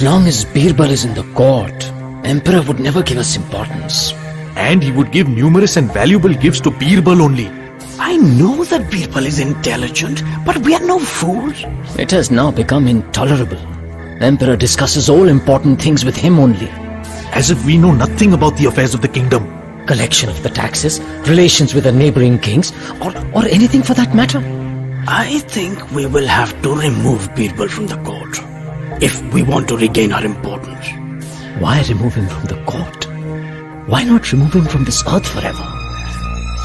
long as Birbal is in the court, Emperor would never give us importance. And he would give numerous and valuable gifts to Birbal only. I know that Birbal is intelligent, but we are no fools. It has now become intolerable. Emperor discusses all important things with him only. As if we know nothing about the affairs of the kingdom. Collection of the taxes, relations with the neighboring kings, or anything for that matter. I think we will have to remove Birbal from the court if we want to regain our importance. Why remove him from the court? Why not remove him from this earth forever?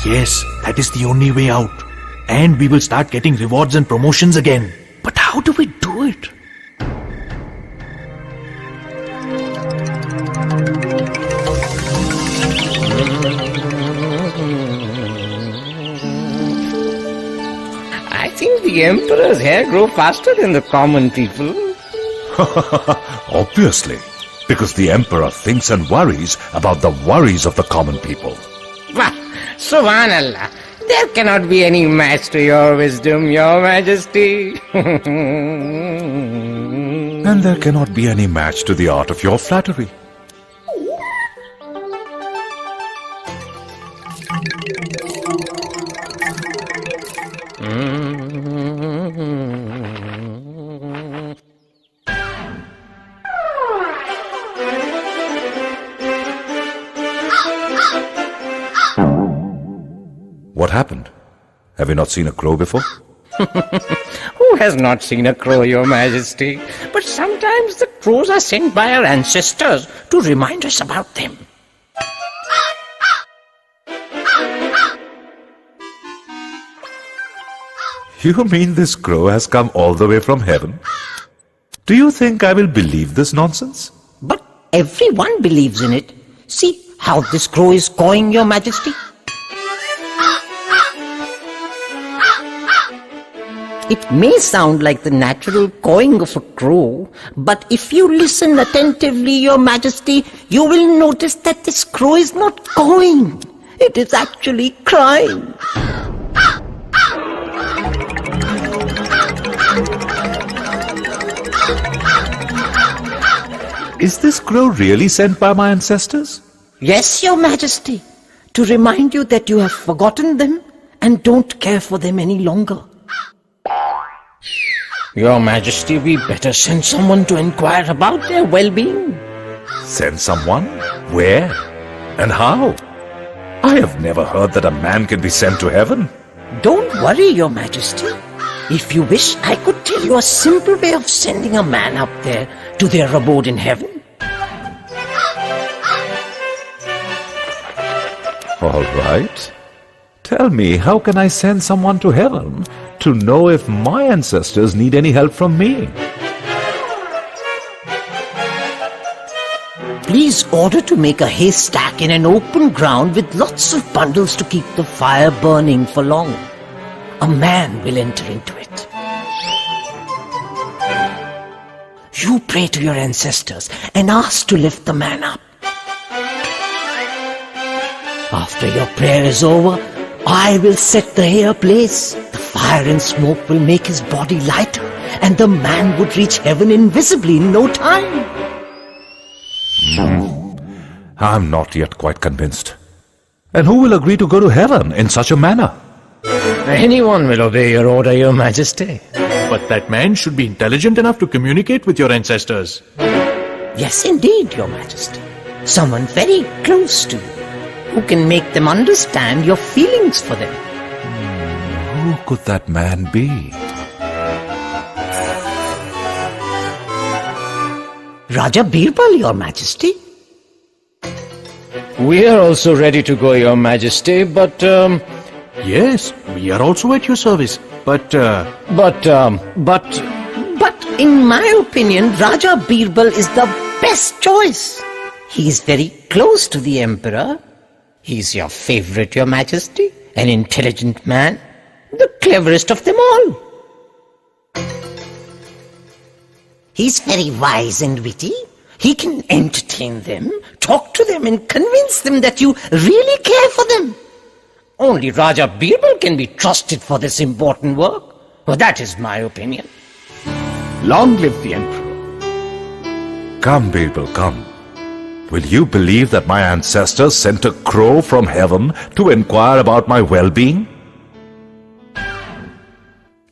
Yes, that is the only way out. And we will start getting rewards and promotions again. But how do we do it? I think the emperor's hair grows faster than the common people. Obviously, because the emperor thinks and worries about the worries of the common people. Wah, Subhanallah, there cannot be any match to your wisdom, your majesty. And there cannot be any match to the art of your flattery. What happened? Have you not seen a crow before? Who has not seen a crow, your majesty? But sometimes the crows are sent by our ancestors to remind us about them. You mean this crow has come all the way from heaven? Do you think I will believe this nonsense? But everyone believes in it. See how this crow is cawing, your majesty. It may sound like the natural cawing of a crow, but if you listen attentively, your majesty, you will notice that this crow is not cawing. It is actually crying. Is this crow really sent by my ancestors? Yes, your majesty, to remind you that you have forgotten them and don't care for them any longer. Your majesty, we better send someone to inquire about their well-being. Send someone? Where? And how? I have never heard that a man can be sent to heaven. Don't worry, your majesty. If you wish, I could tell you a simple way of sending a man up there to their abode in heaven. All right. Tell me, how can I send someone to heaven to know if my ancestors need any help from me? Please order to make a haystack in an open ground with lots of bundles to keep the fire burning for long. A man will enter into it. You pray to your ancestors and ask to lift the man up. After your prayer is over, I will set the hay ablaze. The fire and smoke will make his body lighter, and the man would reach heaven invisibly in no time. I'm not yet quite convinced. And who will agree to go to heaven in such a manner? Anyone will obey your order, your majesty. But that man should be intelligent enough to communicate with your ancestors. Yes, indeed, your majesty. Someone very close to you, who can make them understand your feelings for them. Who could that man be? Raja Birbal, your majesty. We are also ready to go, your majesty, but Yes, we are also at your service. But in my opinion, Raja Birbal is the best choice. He is very close to the emperor. He's your favorite, your majesty, an intelligent man, the cleverest of them all. He's very wise and witty. He can entertain them, talk to them and convince them that you really care for them. Only Raja Birbal can be trusted for this important work. Well, that is my opinion. Long live the emperor. Come, Birbal, come. Will you believe that my ancestors sent a crow from heaven to inquire about my well-being?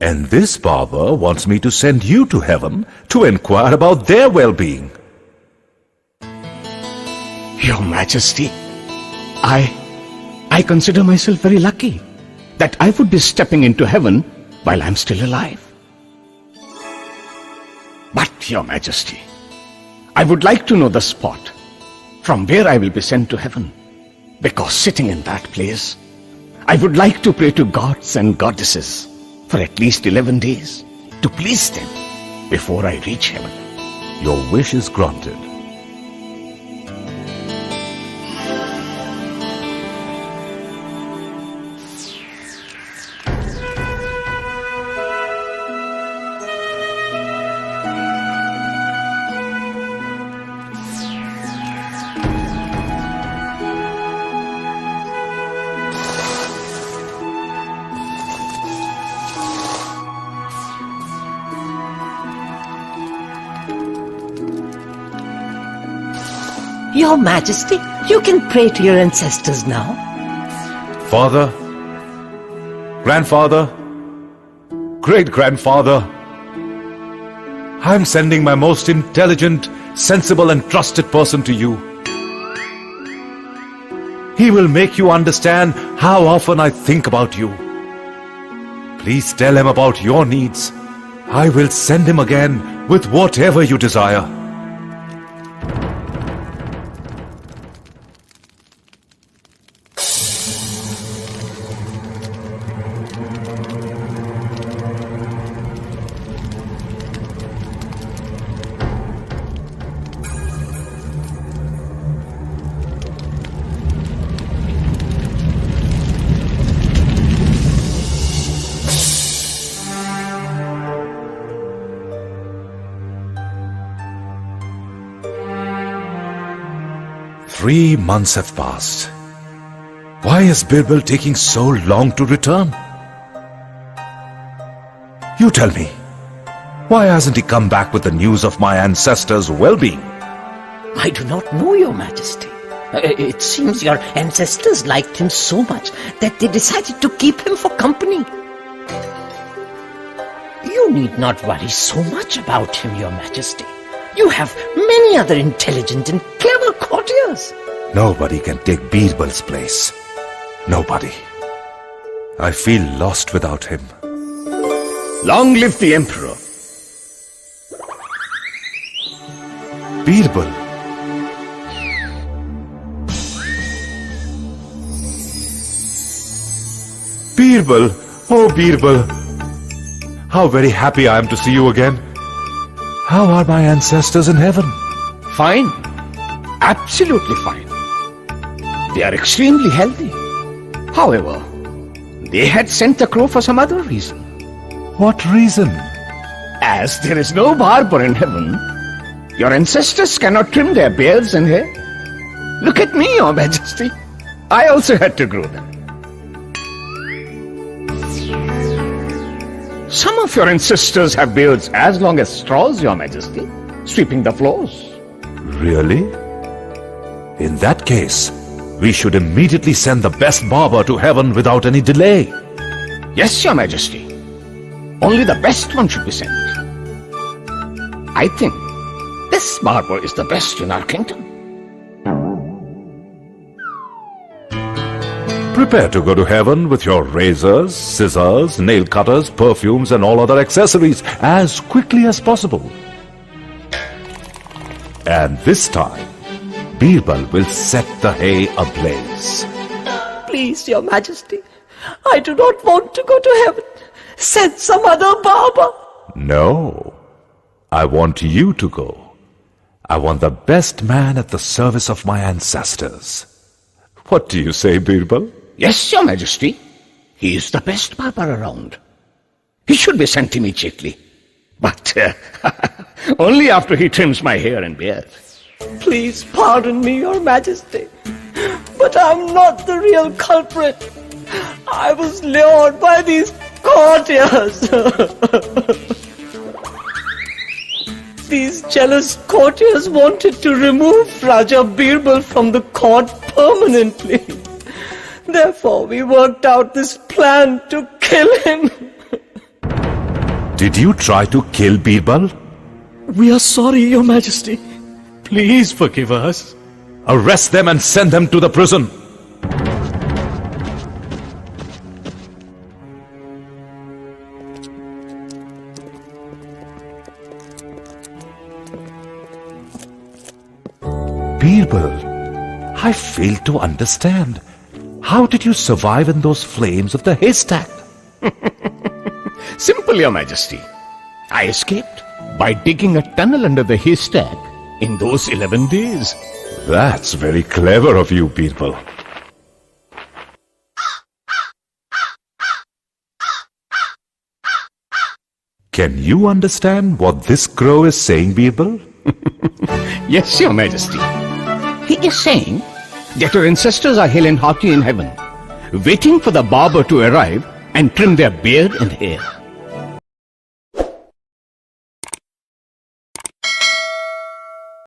And this barber wants me to send you to heaven to inquire about their well-being. Your Majesty, I consider myself very lucky that I would be stepping into heaven while I'm still alive. But, Your Majesty, I would like to know the spot from where I will be sent to heaven, because sitting in that place, I would like to pray to gods and goddesses for at least 11 days to please them before I reach heaven. Your wish is granted. Your Majesty, you can pray to your ancestors now. Father, grandfather, great-grandfather, I'm sending my most intelligent, sensible and trusted person to you. He will make you understand how often I think about you. Please tell him about your needs. I will send him again with whatever you desire. Three months have passed. Why is Birbal taking so long to return? You tell me, why hasn't he come back with the news of my ancestors' well-being? I do not know, Your Majesty. It seems your ancestors liked him so much that they decided to keep him for company. You need not worry so much about him, Your Majesty. You have many other intelligent and clever courtiers. Nobody can take Birbal's place. Nobody. I feel lost without him. Long live the Emperor! Birbal. Birbal. Oh, Birbal. How very happy I am to see you again. How are my ancestors in heaven? Fine. Absolutely fine. They are extremely healthy. However, they had sent the crow for some other reason. What reason? As there is no barber in heaven, your ancestors cannot trim their beards and hair. Look at me, Your Majesty. I also had to grow them. Some of your ancestors have beards as long as straws, Your Majesty, sweeping the floors. Really? In that case, we should immediately send the best barber to heaven without any delay. Yes, Your Majesty. Only the best one should be sent. I think this barber is the best in our kingdom. Prepare to go to heaven with your razors, scissors, nail cutters, perfumes and all other accessories as quickly as possible. And this time, Birbal will set the hay ablaze. Please, Your Majesty, I do not want to go to heaven. Send some other barber. No, I want you to go. I want the best man at the service of my ancestors. What do you say, Birbal? Yes, Your Majesty. He is the best barber around. He should be sent immediately. But only after he trims my hair and beard. Please pardon me, Your Majesty, but I'm not the real culprit. I was lured by these courtiers. These jealous courtiers wanted to remove Raja Birbal from the court permanently. Therefore, we worked out this plan to kill him. Did you try to kill Birbal? We are sorry, Your Majesty. Please forgive us. Arrest them and send them to the prison. Birbal, I fail to understand. How did you survive in those flames of the haystack? Simple, Your Majesty. I escaped by digging a tunnel under the haystack in those 11 days. That's very clever of you, Birbal. Can you understand what this crow is saying, Birbal? Yes, Your Majesty. He is saying that your ancestors are hale and hearty in heaven, waiting for the barber to arrive and trim their beard and hair.